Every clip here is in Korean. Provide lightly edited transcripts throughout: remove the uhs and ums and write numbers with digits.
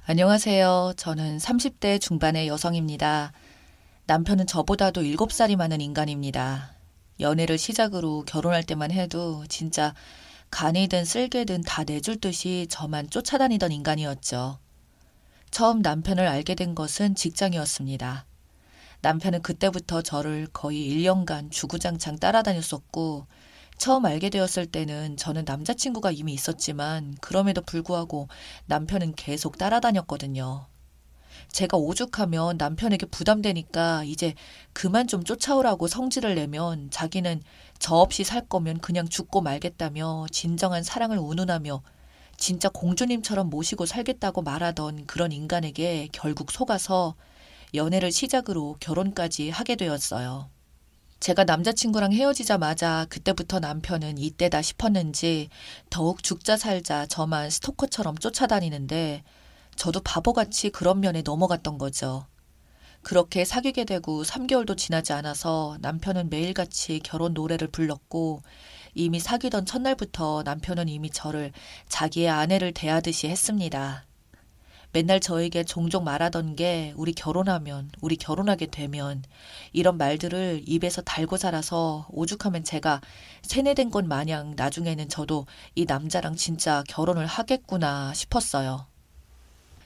안녕하세요. 저는 30대 중반의 여성입니다. 남편은 저보다도 7살이 많은 인간입니다. 연애를 시작으로 결혼할 때만 해도 진짜 간이든 쓸개든 다 내줄 듯이 저만 쫓아다니던 인간이었죠. 처음 남편을 알게 된 것은 직장이었습니다. 남편은 그때부터 저를 거의 1년간 주구장창 따라다녔었고, 처음 알게 되었을 때는 저는 남자친구가 이미 있었지만, 그럼에도 불구하고 남편은 계속 따라다녔거든요. 제가 오죽하면 남편에게 부담되니까 이제 그만 좀 쫓아오라고 성질을 내면 자기는 저 없이 살 거면 그냥 죽고 말겠다며 진정한 사랑을 운운하며 진짜 공주님처럼 모시고 살겠다고 말하던 그런 인간에게 결국 속아서 연애를 시작으로 결혼까지 하게 되었어요. 제가 남자친구랑 헤어지자마자 그때부터 남편은 이때다 싶었는지 더욱 죽자 살자 저만 스토커처럼 쫓아다니는데 저도 바보같이 그런 면에 넘어갔던 거죠. 그렇게 사귀게 되고 3개월도 지나지 않아서 남편은 매일같이 결혼 노래를 불렀고 이미 사귀던 첫날부터 남편은 이미 저를 자기의 아내를 대하듯이 했습니다. 맨날 저에게 종종 말하던 게 우리 결혼하면, 우리 결혼하게 되면 이런 말들을 입에서 달고 살아서 오죽하면 제가 세뇌된 것 마냥 나중에는 저도 이 남자랑 진짜 결혼을 하겠구나 싶었어요.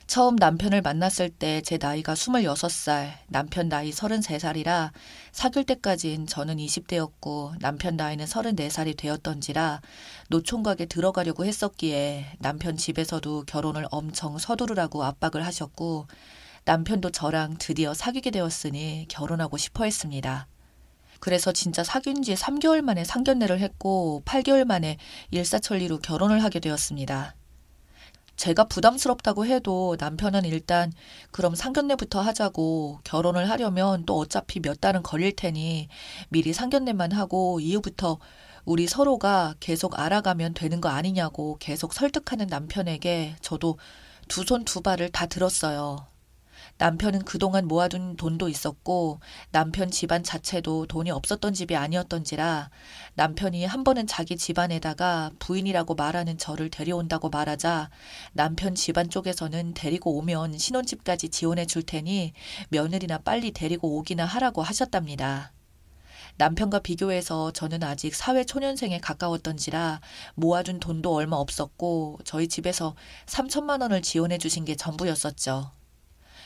처음 남편을 만났을 때 제 나이가 26살, 남편 나이 33살이라 사귈 때까진 저는 20대였고 남편 나이는 34살이 되었던지라 노총각에 들어가려고 했었기에 남편 집에서도 결혼을 엄청 서두르라고 압박을 하셨고 남편도 저랑 드디어 사귀게 되었으니 결혼하고 싶어 했습니다. 그래서 진짜 사귄 지 3개월 만에 상견례를 했고 8개월 만에 일사천리로 결혼을 하게 되었습니다. 제가 부담스럽다고 해도 남편은 일단 그럼 상견례부터 하자고 결혼을 하려면 또 어차피 몇 달은 걸릴 테니 미리 상견례만 하고 이후부터 우리 서로가 계속 알아가면 되는 거 아니냐고 계속 설득하는 남편에게 저도 두 손 두 발을 다 들었어요. 남편은 그동안 모아둔 돈도 있었고 남편 집안 자체도 돈이 없었던 집이 아니었던지라 남편이 한 번은 자기 집안에다가 부인이라고 말하는 저를 데려온다고 말하자 남편 집안 쪽에서는 데리고 오면 신혼집까지 지원해 줄 테니 며느리나 빨리 데리고 오기나 하라고 하셨답니다. 남편과 비교해서 저는 아직 사회초년생에 가까웠던지라 모아둔 돈도 얼마 없었고 저희 집에서 3천만 원을 지원해 주신 게 전부였었죠.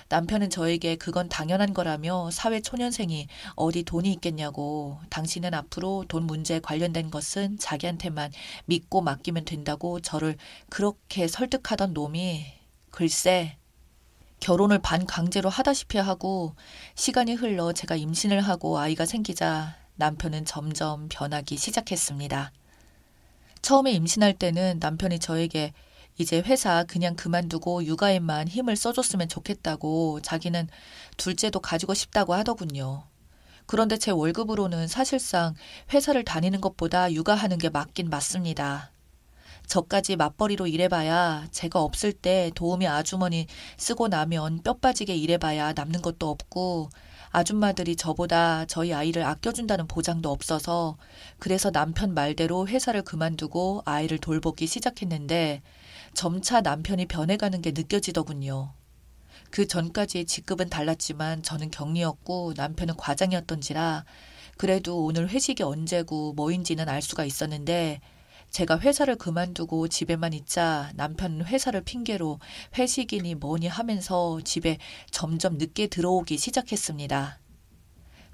남편은 저에게 그건 당연한 거라며 사회 초년생이 어디 돈이 있겠냐고 당신은 앞으로 돈 문제에 관련된 것은 자기한테만 믿고 맡기면 된다고 저를 그렇게 설득하던 놈이 글쎄 결혼을 반강제로 하다시피 하고 시간이 흘러 제가 임신을 하고 아이가 생기자 남편은 점점 변하기 시작했습니다. 처음에 임신할 때는 남편이 저에게 이제 회사 그냥 그만두고 육아에만 힘을 써줬으면 좋겠다고 자기는 둘째도 가지고 싶다고 하더군요. 그런데 제 월급으로는 사실상 회사를 다니는 것보다 육아하는 게 맞긴 맞습니다. 저까지 맞벌이로 일해봐야 제가 없을 때 도우미 아주머니 쓰고 나면 뼈 빠지게 일해봐야 남는 것도 없고 아줌마들이 저보다 저희 아이를 아껴준다는 보장도 없어서 그래서 남편 말대로 회사를 그만두고 아이를 돌보기 시작했는데 점차 남편이 변해가는 게 느껴지더군요. 그 전까지 직급은 달랐지만 저는 경리였고 남편은 과장이었던지라 그래도 오늘 회식이 언제고 뭐인지는 알 수가 있었는데 제가 회사를 그만두고 집에만 있자 남편은 회사를 핑계로 회식이니 뭐니 하면서 집에 점점 늦게 들어오기 시작했습니다.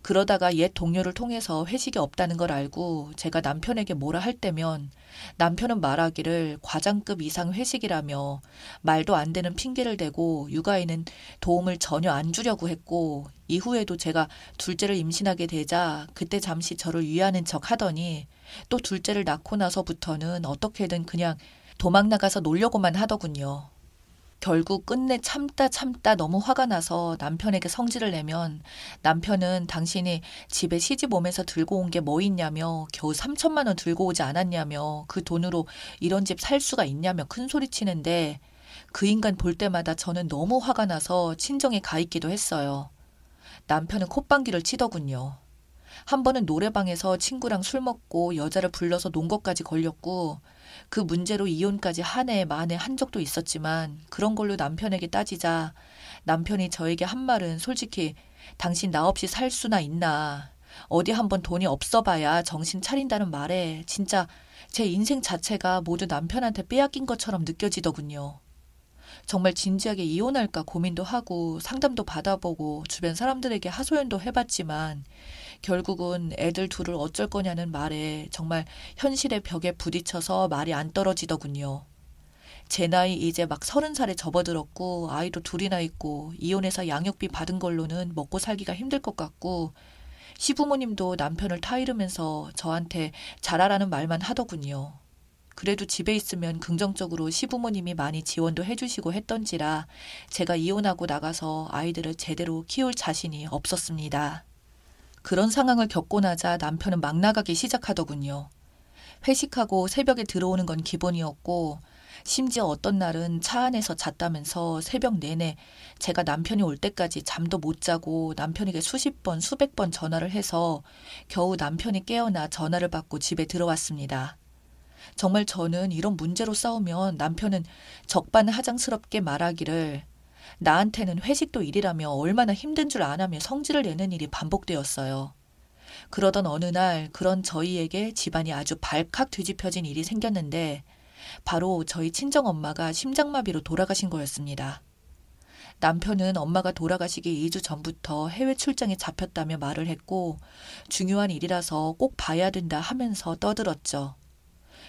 그러다가 옛 동료를 통해서 회식이 없다는 걸 알고 제가 남편에게 뭐라 할 때면 남편은 말하기를 과장급 이상 회식이라며 말도 안 되는 핑계를 대고 육아에는 도움을 전혀 안 주려고 했고 이후에도 제가 둘째를 임신하게 되자 그때 잠시 저를 위하는 척 하더니 또 둘째를 낳고 나서부터는 어떻게든 그냥 도망 나가서 놀려고만 하더군요. 결국 끝내 참다 너무 화가 나서 남편에게 성질을 내면 남편은 당신이 집에 시집 오면서 들고 온 게 뭐 있냐며 겨우 3천만 원 들고 오지 않았냐며 그 돈으로 이런 집 살 수가 있냐며 큰소리 치는데 그 인간 볼 때마다 저는 너무 화가 나서 친정에 가 있기도 했어요. 남편은 콧방귀를 치더군요. 한 번은 노래방에서 친구랑 술 먹고 여자를 불러서 논 것까지 걸렸고 그 문제로 이혼까지 한 해 만에 한 적도 있었지만 그런 걸로 남편에게 따지자 남편이 저에게 한 말은 솔직히 당신 나 없이 살 수나 있나. 어디 한번 돈이 없어 봐야 정신 차린다는 말에 진짜 제 인생 자체가 모두 남편한테 빼앗긴 것처럼 느껴지더군요. 정말 진지하게 이혼할까 고민도 하고 상담도 받아보고 주변 사람들에게 하소연도 해봤지만 결국은 애들 둘을 어쩔 거냐는 말에 정말 현실의 벽에 부딪혀서 말이 안 떨어지더군요. 제 나이 이제 막 30살에 접어들었고 아이도 둘이나 있고 이혼해서 양육비 받은 걸로는 먹고 살기가 힘들 것 같고 시부모님도 남편을 타이르면서 저한테 잘하라는 말만 하더군요. 그래도 집에 있으면 긍정적으로 시부모님이 많이 지원도 해주시고 했던지라 제가 이혼하고 나가서 아이들을 제대로 키울 자신이 없었습니다. 그런 상황을 겪고 나자 남편은 막 나가기 시작하더군요. 회식하고 새벽에 들어오는 건 기본이었고 심지어 어떤 날은 차 안에서 잤다면서 새벽 내내 제가 남편이 올 때까지 잠도 못 자고 남편에게 수십 번, 수백 번 전화를 해서 겨우 남편이 깨어나 전화를 받고 집에 들어왔습니다. 정말 저는 이런 문제로 싸우면 남편은 적반하장스럽게 말하기를 나한테는 회식도 일이라며 얼마나 힘든 줄 아나며 성질을 내는 일이 반복되었어요. 그러던 어느 날 그런 저희에게 집안이 아주 발칵 뒤집혀진 일이 생겼는데 바로 저희 친정엄마가 심장마비로 돌아가신 거였습니다. 남편은 엄마가 돌아가시기 2주 전부터 해외 출장에 잡혔다며 말을 했고 중요한 일이라서 꼭 봐야 된다 하면서 떠들었죠.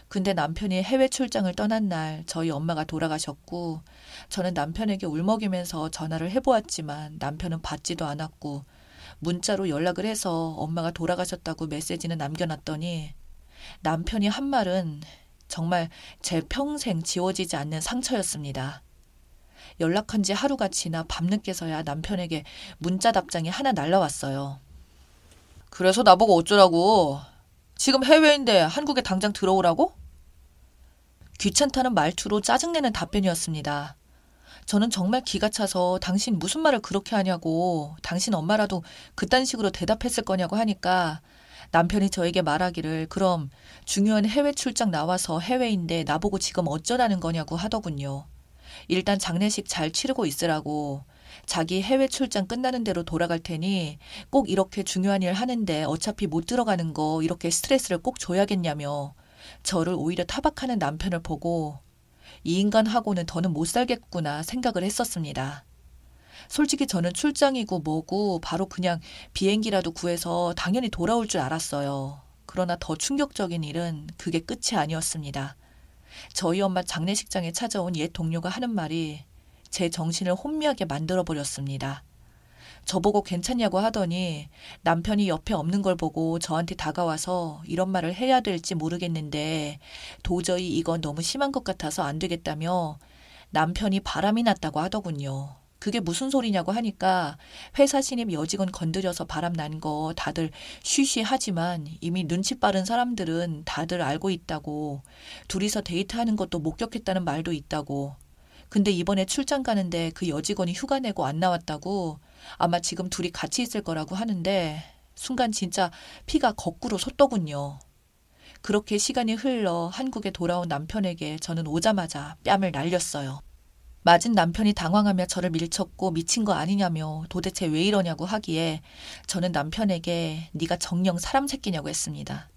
근데 남편이 해외 출장을 떠난 날 저희 엄마가 돌아가셨고 저는 남편에게 울먹이면서 전화를 해보았지만 남편은 받지도 않았고 문자로 연락을 해서 엄마가 돌아가셨다고 메시지는 남겨놨더니 남편이 한 말은 정말 제 평생 지워지지 않는 상처였습니다. 연락한 지 하루가 지나 밤늦게서야 남편에게 문자 답장이 하나 날라왔어요. 그래서 나보고 어쩌라고? 지금 해외인데 한국에 당장 들어오라고? 귀찮다는 말투로 짜증내는 답변이었습니다. 저는 정말 기가 차서 당신 무슨 말을 그렇게 하냐고 당신 엄마라도 그딴 식으로 대답했을 거냐고 하니까 남편이 저에게 말하기를 그럼 중요한 해외 출장 나와서 해외인데 나보고 지금 어쩌라는 거냐고 하더군요. 일단 장례식 잘 치르고 있으라고 자기 해외 출장 끝나는 대로 돌아갈 테니 꼭 이렇게 중요한 일 하는데 어차피 못 들어가는 거 이렇게 스트레스를 꼭 줘야겠냐며 저를 오히려 타박하는 남편을 보고 이 인간하고는 더는 못 살겠구나 생각을 했었습니다. 솔직히 저는 출장이고 뭐고 바로 그냥 비행기라도 구해서 당연히 돌아올 줄 알았어요. 그러나 더 충격적인 일은 그게 끝이 아니었습니다. 저희 엄마 장례식장에 찾아온 옛 동료가 하는 말이 제 정신을 혼미하게 만들어버렸습니다. 저보고 괜찮냐고 하더니 남편이 옆에 없는 걸 보고 저한테 다가와서 이런 말을 해야 될지 모르겠는데 도저히 이건 너무 심한 것 같아서 안 되겠다며 남편이 바람이 났다고 하더군요. 그게 무슨 소리냐고 하니까 회사 신입 여직원 건드려서 바람 난 거 다들 쉬쉬하지만 이미 눈치 빠른 사람들은 다들 알고 있다고 둘이서 데이트하는 것도 목격했다는 말도 있다고 근데 이번에 출장 가는데 그 여직원이 휴가 내고 안 나왔다고 아마 지금 둘이 같이 있을 거라고 하는데 순간 진짜 피가 거꾸로 솟더군요. 그렇게 시간이 흘러 한국에 돌아온 남편에게 저는 오자마자 뺨을 날렸어요. 맞은 남편이 당황하며 저를 밀쳤고 미친 거 아니냐며 도대체 왜 이러냐고 하기에 저는 남편에게 네가 정녕 사람 새끼냐고 했습니다.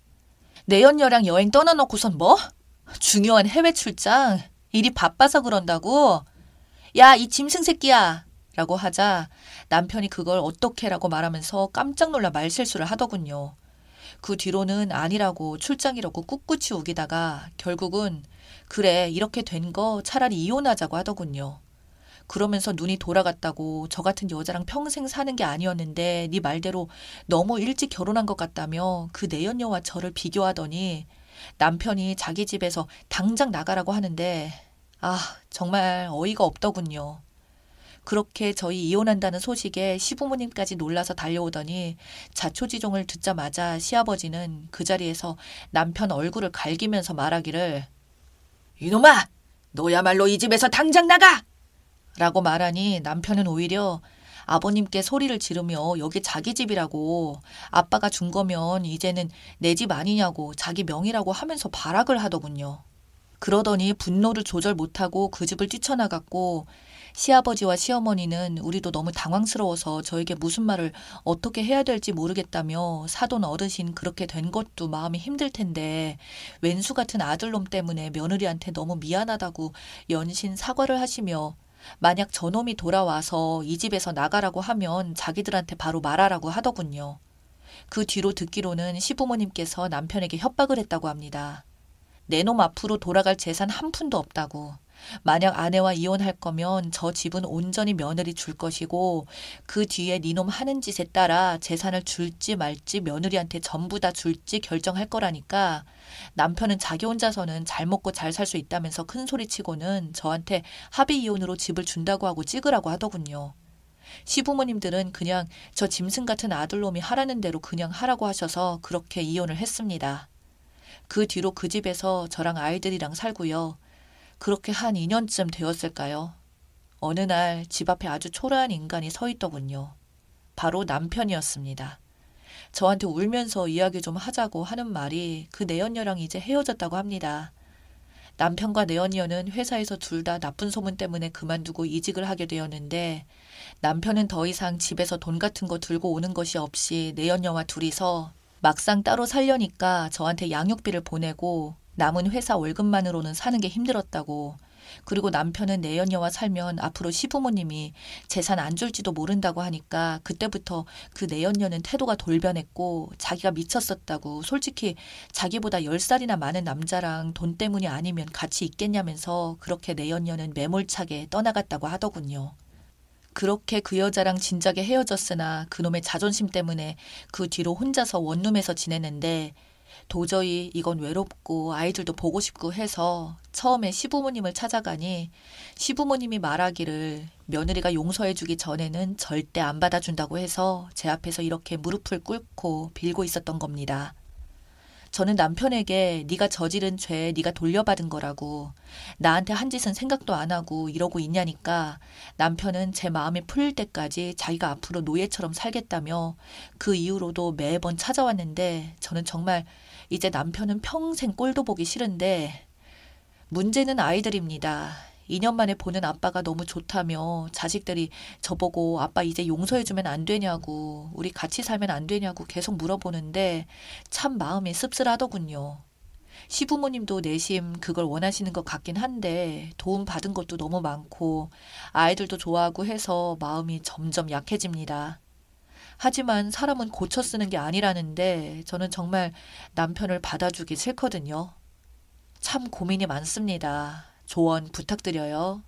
내연녀랑 여행 떠나놓고선 뭐? 중요한 해외 출장? 일이 바빠서 그런다고? 야, 이 짐승 새끼야! 라고 하자 남편이 그걸 어떻게라고 말하면서 깜짝 놀라 말실수를 하더군요. 그 뒤로는 아니라고 출장이라고 꿋꿋이 우기다가 결국은 그래 이렇게 된 거 차라리 이혼하자고 하더군요. 그러면서 눈이 돌아갔다고 저 같은 여자랑 평생 사는 게 아니었는데 네 말대로 너무 일찍 결혼한 것 같다며 그 내연녀와 저를 비교하더니 남편이 자기 집에서 당장 나가라고 하는데 정말 어이가 없더군요. 그렇게 저희 이혼한다는 소식에 시부모님까지 놀라서 달려오더니 자초지종을 듣자마자 시아버지는 그 자리에서 남편 얼굴을 갈기면서 말하기를 이놈아! 너야말로 이 집에서 당장 나가! 라고 말하니 남편은 오히려 아버님께 소리를 지르며 여기 자기 집이라고, 아빠가 준 거면 이제는 내 집 아니냐고 자기 명의라고 하면서 발악을 하더군요. 그러더니 분노를 조절 못하고 그 집을 뛰쳐나갔고, 시아버지와 시어머니는 우리도 너무 당황스러워서 저에게 무슨 말을 어떻게 해야 될지 모르겠다며 사돈 어르신 그렇게 된 것도 마음이 힘들 텐데 왼수 같은 아들놈 때문에 며느리한테 너무 미안하다고 연신 사과를 하시며, 만약 저놈이 돌아와서 이 집에서 나가라고 하면 자기들한테 바로 말하라고 하더군요. 그 뒤로 듣기로는 시부모님께서 남편에게 협박을 했다고 합니다. 내 놈 앞으로 돌아갈 재산 한 푼도 없다고. 만약 아내와 이혼할 거면 저 집은 온전히 며느리 줄 것이고 그 뒤에 니놈 하는 짓에 따라 재산을 줄지 말지 며느리한테 전부 다 줄지 결정할 거라니까, 남편은 자기 혼자서는 잘 먹고 잘 살 수 있다면서 큰 소리치고는 저한테 합의 이혼으로 집을 준다고 하고 찍으라고 하더군요. 시부모님들은 그냥 저 짐승 같은 아들놈이 하라는 대로 그냥 하라고 하셔서 그렇게 이혼을 했습니다. 그 뒤로 그 집에서 저랑 아이들이랑 살고요. 그렇게 한 2년쯤 되었을까요? 어느 날 집 앞에 아주 초라한 인간이 서 있더군요. 바로 남편이었습니다. 저한테 울면서 이야기 좀 하자고 하는 말이 그 내연녀랑 이제 헤어졌다고 합니다. 남편과 내연녀는 회사에서 둘 다 나쁜 소문 때문에 그만두고 이직을 하게 되었는데, 남편은 더 이상 집에서 돈 같은 거 들고 오는 것이 없이 내연녀와 둘이서 막상 따로 살려니까 저한테 양육비를 보내고 남은 회사 월급만으로는 사는 게 힘들었다고, 그리고 남편은 내연녀와 살면 앞으로 시부모님이 재산 안 줄지도 모른다고 하니까 그때부터 그 내연녀는 태도가 돌변했고 자기가 미쳤었다고, 솔직히 자기보다 10살이나 많은 남자랑 돈 때문이 아니면 같이 있겠냐면서 그렇게 내연녀는 매몰차게 떠나갔다고 하더군요. 그렇게 그 여자랑 진작에 헤어졌으나 그놈의 자존심 때문에 그 뒤로 혼자서 원룸에서 지냈는데, 도저히 이건 외롭고 아이들도 보고 싶고 해서 처음에 시부모님을 찾아가니 시부모님이 말하기를 며느리가 용서해주기 전에는 절대 안 받아준다고 해서 제 앞에서 이렇게 무릎을 꿇고 빌고 있었던 겁니다. 저는 남편에게 네가 저지른 죄 네가 돌려받은 거라고, 나한테 한 짓은 생각도 안 하고 이러고 있냐니까 남편은 제 마음이 풀릴 때까지 자기가 앞으로 노예처럼 살겠다며 그 이후로도 매번 찾아왔는데, 저는 정말 이제 남편은 평생 꼴도 보기 싫은데, 문제는 아이들입니다. 2년 만에 보는 아빠가 너무 좋다며 자식들이 저보고 아빠 이제 용서해주면 안 되냐고, 우리 같이 살면 안 되냐고 계속 물어보는데 참 마음이 씁쓸하더군요. 시부모님도 내심 그걸 원하시는 것 같긴 한데 도움 받은 것도 너무 많고 아이들도 좋아하고 해서 마음이 점점 약해집니다. 하지만 사람은 고쳐 쓰는 게 아니라는데 저는 정말 남편을 받아주기 싫거든요. 참 고민이 많습니다. 조언 부탁드려요.